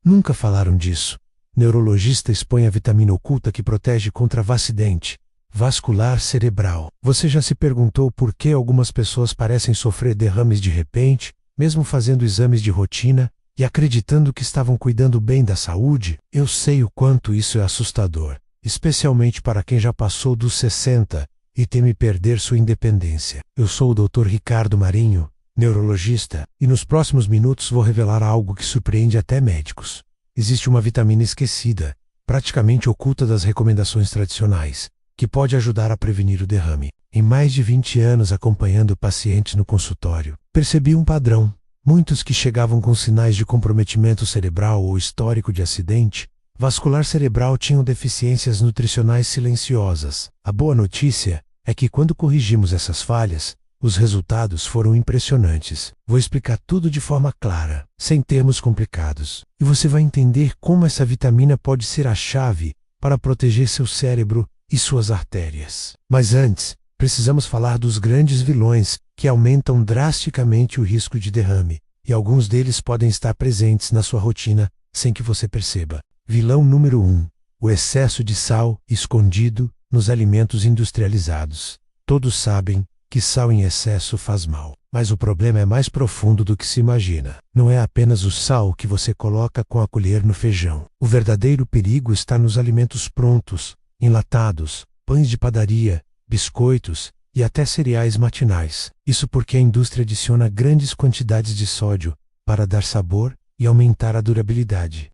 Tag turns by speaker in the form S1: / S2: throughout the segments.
S1: Nunca falaram disso. Neurologista expõe a vitamina oculta que protege contra acidente vascular cerebral. Você já se perguntou por que algumas pessoas parecem sofrer derrames de repente, mesmo fazendo exames de rotina e acreditando que estavam cuidando bem da saúde? Eu sei o quanto isso é assustador, especialmente para quem já passou dos 60 e teme perder sua independência. Eu sou o Dr. Ricardo Marinho, neurologista, e nos próximos minutos vou revelar algo que surpreende até médicos. Existe uma vitamina esquecida, praticamente oculta das recomendações tradicionais, que pode ajudar a prevenir o derrame. Em mais de 20 anos acompanhando pacientes no consultório, percebi um padrão. Muitos que chegavam com sinais de comprometimento cerebral ou histórico de acidente vascular cerebral tinham deficiências nutricionais silenciosas. A boa notícia é que quando corrigimos essas falhas, os resultados foram impressionantes. Vou explicar tudo de forma clara, sem termos complicados. E você vai entender como essa vitamina pode ser a chave para proteger seu cérebro e suas artérias. Mas antes, precisamos falar dos grandes vilões que aumentam drasticamente o risco de derrame, e alguns deles podem estar presentes na sua rotina sem que você perceba. Vilão número 1: o excesso de sal escondido nos alimentos industrializados. Todos sabem que sal em excesso faz mal, mas o problema é mais profundo do que se imagina. Não é apenas o sal que você coloca com a colher no feijão. O verdadeiro perigo está nos alimentos prontos, enlatados, pães de padaria, biscoitos e até cereais matinais. Isso porque a indústria adiciona grandes quantidades de sódio para dar sabor e aumentar a durabilidade.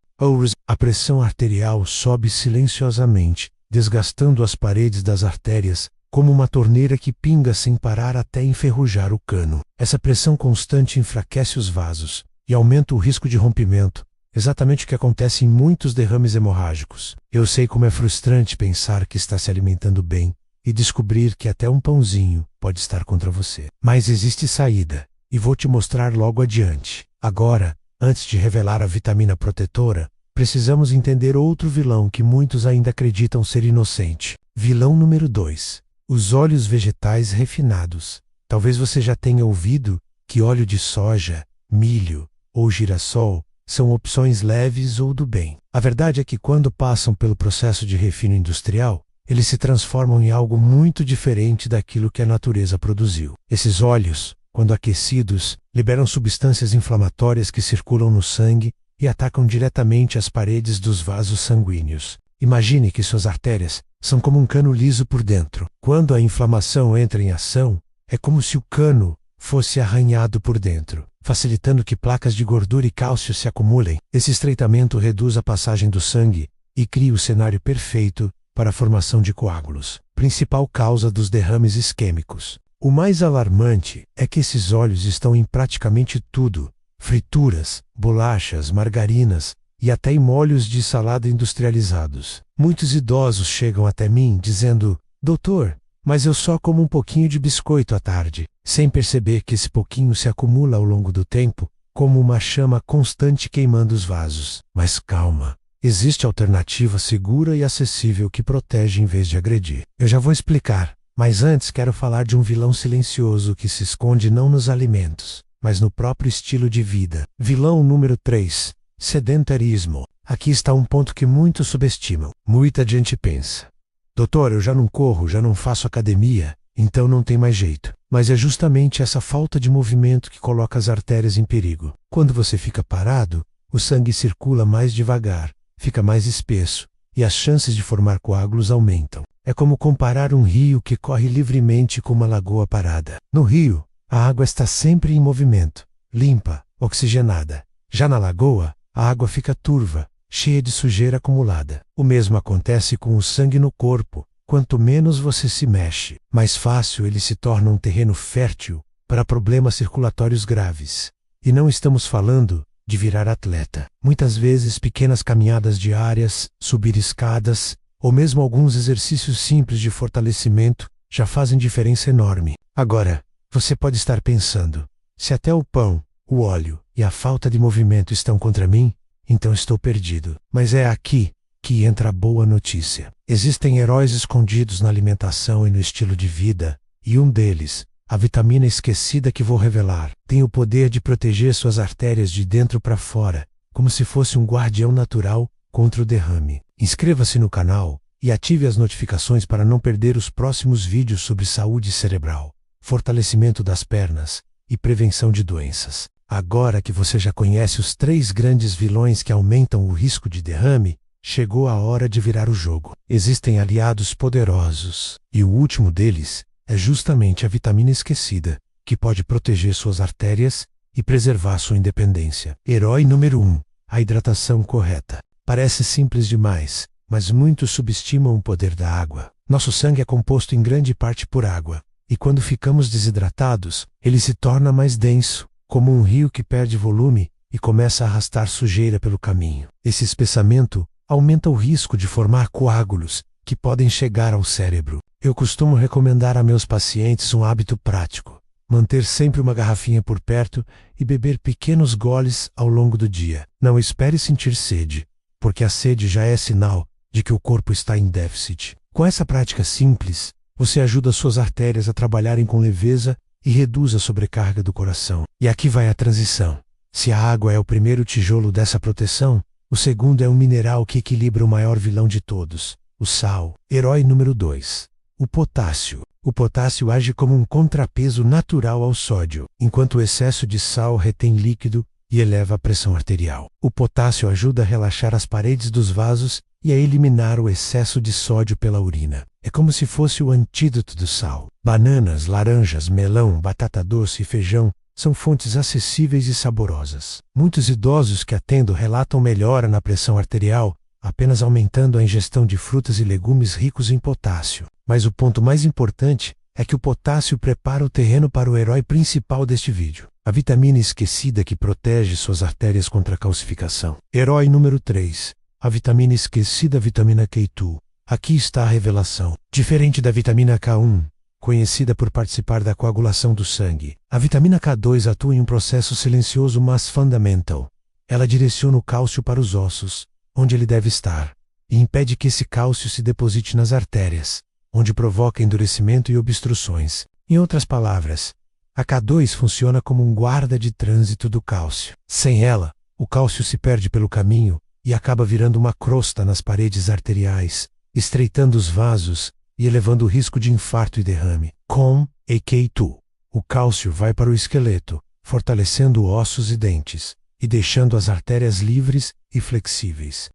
S1: A pressão arterial sobe silenciosamente, desgastando as paredes das artérias, como uma torneira que pinga sem parar até enferrujar o cano. Essa pressão constante enfraquece os vasos e aumenta o risco de rompimento, exatamente o que acontece em muitos derrames hemorrágicos. Eu sei como é frustrante pensar que está se alimentando bem e descobrir que até um pãozinho pode estar contra você. Mas existe saída, e vou te mostrar logo adiante. Agora, antes de revelar a vitamina protetora, precisamos entender outro vilão que muitos ainda acreditam ser inocente. Vilão número 2: os óleos vegetais refinados. Talvez você já tenha ouvido que óleo de soja, milho ou girassol são opções leves ou do bem. A verdade é que quando passam pelo processo de refino industrial, eles se transformam em algo muito diferente daquilo que a natureza produziu. Esses óleos, quando aquecidos, liberam substâncias inflamatórias que circulam no sangue e atacam diretamente as paredes dos vasos sanguíneos. Imagine que suas artérias são como um cano liso por dentro. Quando a inflamação entra em ação, é como se o cano fosse arranhado por dentro, facilitando que placas de gordura e cálcio se acumulem. Esse estreitamento reduz a passagem do sangue e cria o cenário perfeito para a formação de coágulos, principal causa dos derrames isquêmicos. O mais alarmante é que esses óleos estão em praticamente tudo: frituras, bolachas, margarinas e até em molhos de salada industrializados. Muitos idosos chegam até mim dizendo: doutor, mas eu só como um pouquinho de biscoito à tarde, sem perceber que esse pouquinho se acumula ao longo do tempo, como uma chama constante queimando os vasos. Mas calma, existe alternativa segura e acessível que protege em vez de agredir. Eu já vou explicar, mas antes quero falar de um vilão silencioso que se esconde não nos alimentos, mas no próprio estilo de vida. Vilão número 3: sedentarismo. Aqui está um ponto que muitos subestimam. Muita gente pensa: doutor, eu já não corro, já não faço academia, então não tem mais jeito. Mas é justamente essa falta de movimento que coloca as artérias em perigo. Quando você fica parado, o sangue circula mais devagar, fica mais espesso, e as chances de formar coágulos aumentam. É como comparar um rio que corre livremente com uma lagoa parada. No rio, a água está sempre em movimento, limpa, oxigenada. Já na lagoa, a água fica turva, cheia de sujeira acumulada. O mesmo acontece com o sangue no corpo. Quanto menos você se mexe, mais fácil ele se torna um terreno fértil para problemas circulatórios graves. E não estamos falando de virar atleta. Muitas vezes pequenas caminhadas diárias, subir escadas, ou mesmo alguns exercícios simples de fortalecimento já fazem diferença enorme. Agora, você pode estar pensando: se até o pão, o óleo e a falta de movimento estão contra mim, então estou perdido. Mas é aqui que entra a boa notícia. Existem heróis escondidos na alimentação e no estilo de vida, e um deles, a vitamina esquecida que vou revelar, tem o poder de proteger suas artérias de dentro para fora, como se fosse um guardião natural contra o derrame. Inscreva-se no canal e ative as notificações para não perder os próximos vídeos sobre saúde cerebral, fortalecimento das pernas e prevenção de doenças. Agora que você já conhece os 3 grandes vilões que aumentam o risco de derrame, chegou a hora de virar o jogo. Existem aliados poderosos, e o último deles é justamente a vitamina esquecida, que pode proteger suas artérias e preservar sua independência. Herói número 1. A hidratação correta. Parece simples demais, mas muitos subestimam o poder da água. Nosso sangue é composto em grande parte por água, e quando ficamos desidratados, ele se torna mais denso, como um rio que perde volume e começa a arrastar sujeira pelo caminho. Esse espessamento aumenta o risco de formar coágulos que podem chegar ao cérebro. Eu costumo recomendar a meus pacientes um hábito prático: manter sempre uma garrafinha por perto e beber pequenos goles ao longo do dia. Não espere sentir sede, porque a sede já é sinal de que o corpo está em déficit. Com essa prática simples, você ajuda suas artérias a trabalharem com leveza e reduz a sobrecarga do coração. E aqui vai a transição. Se a água é o primeiro tijolo dessa proteção, o segundo é um mineral que equilibra o maior vilão de todos, o sal. Herói número 2. O potássio. O potássio age como um contrapeso natural ao sódio, enquanto o excesso de sal retém líquido e eleva a pressão arterial. O potássio ajuda a relaxar as paredes dos vasos e a eliminar o excesso de sódio pela urina. É como se fosse o antídoto do sal. Bananas, laranjas, melão, batata doce e feijão são fontes acessíveis e saborosas. Muitos idosos que atendo relatam melhora na pressão arterial apenas aumentando a ingestão de frutas e legumes ricos em potássio. Mas o ponto mais importante é que o potássio prepara o terreno para o herói principal deste vídeo: a vitamina esquecida que protege suas artérias contra a calcificação. Herói número 3. A vitamina esquecida, vitamina K2. Aqui está a revelação. Diferente da vitamina K1, conhecida por participar da coagulação do sangue, a vitamina K2 atua em um processo silencioso mas fundamental. Ela direciona o cálcio para os ossos, onde ele deve estar, e impede que esse cálcio se deposite nas artérias, onde provoca endurecimento e obstruções. Em outras palavras, a K2 funciona como um guarda de trânsito do cálcio. Sem ela, o cálcio se perde pelo caminho e acaba virando uma crosta nas paredes arteriais, estreitando os vasos e elevando o risco de infarto e derrame. Com a K2, o cálcio vai para o esqueleto, fortalecendo ossos e dentes, e deixando as artérias livres e flexíveis.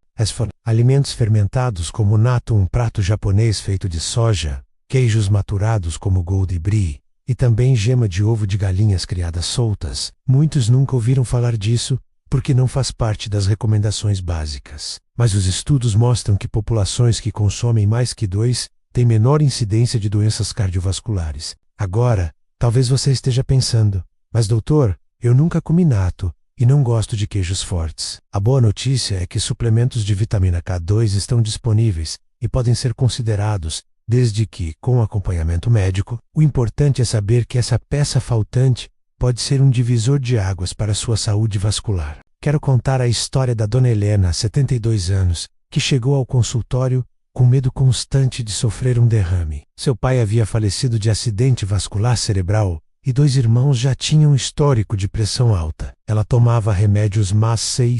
S1: Alimentos fermentados como natto, um prato japonês feito de soja, queijos maturados como Gold e Brie, e também gema de ovo de galinhas criadas soltas. Muitos nunca ouviram falar disso, porque não faz parte das recomendações básicas. Mas os estudos mostram que populações que consomem mais K2 têm menor incidência de doenças cardiovasculares. Agora, talvez você esteja pensando: mas doutor, eu nunca comi natto e não gosto de queijos fortes. A boa notícia é que suplementos de vitamina K2 estão disponíveis e podem ser considerados, desde que, com acompanhamento médico. O importante é saber que essa peça faltante pode ser um divisor de águas para a sua saúde vascular. Quero contar a história da Dona Helena, 72 anos, que chegou ao consultório com medo constante de sofrer um derrame. Seu pai havia falecido de acidente vascular cerebral e 2 irmãos já tinham histórico de pressão alta. Ela tomava remédios mas sem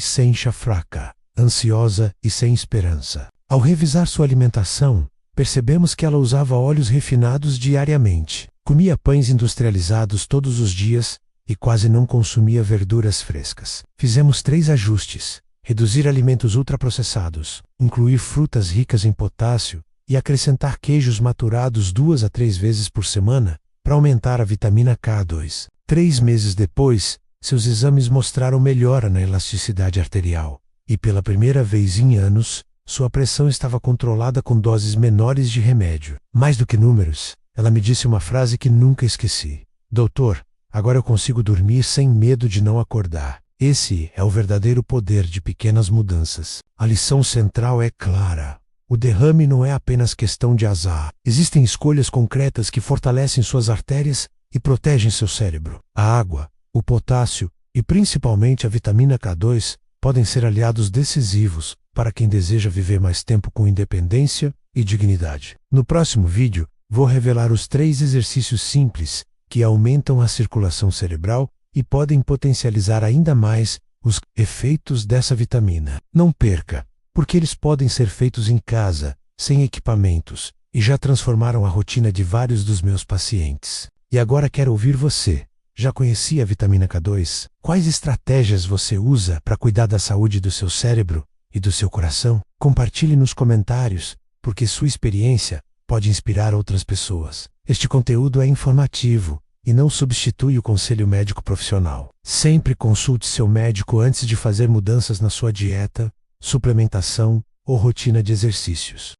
S1: fraca, ansiosa e sem esperança. Ao revisar sua alimentação, percebemos que ela usava óleos refinados diariamente, comia pães industrializados todos os dias e quase não consumia verduras frescas. Fizemos 3 ajustes: reduzir alimentos ultraprocessados, incluir frutas ricas em potássio e acrescentar queijos maturados 2 a 3 vezes por semana para aumentar a vitamina K2. 3 meses depois, seus exames mostraram melhora na elasticidade arterial, e pela primeira vez em anos, sua pressão estava controlada com doses menores de remédio. Mais do que números, ela me disse uma frase que nunca esqueci: doutor, agora eu consigo dormir sem medo de não acordar. Esse é o verdadeiro poder de pequenas mudanças. A lição central é clara: o derrame não é apenas questão de azar. Existem escolhas concretas que fortalecem suas artérias e protegem seu cérebro. A água, o potássio e principalmente a vitamina K2 podem ser aliados decisivos para quem deseja viver mais tempo com independência e dignidade. No próximo vídeo, vou revelar os 3 exercícios simples que aumentam a circulação cerebral e podem potencializar ainda mais os efeitos dessa vitamina. Não perca, porque eles podem ser feitos em casa, sem equipamentos, e já transformaram a rotina de vários dos meus pacientes. E agora quero ouvir você. Já conhecia a vitamina K2? Quais estratégias você usa para cuidar da saúde do seu cérebro e do seu coração? Compartilhe nos comentários, porque sua experiência pode inspirar outras pessoas. Este conteúdo é informativo e não substitui o conselho médico profissional. Sempre consulte seu médico antes de fazer mudanças na sua dieta, suplementação ou rotina de exercícios.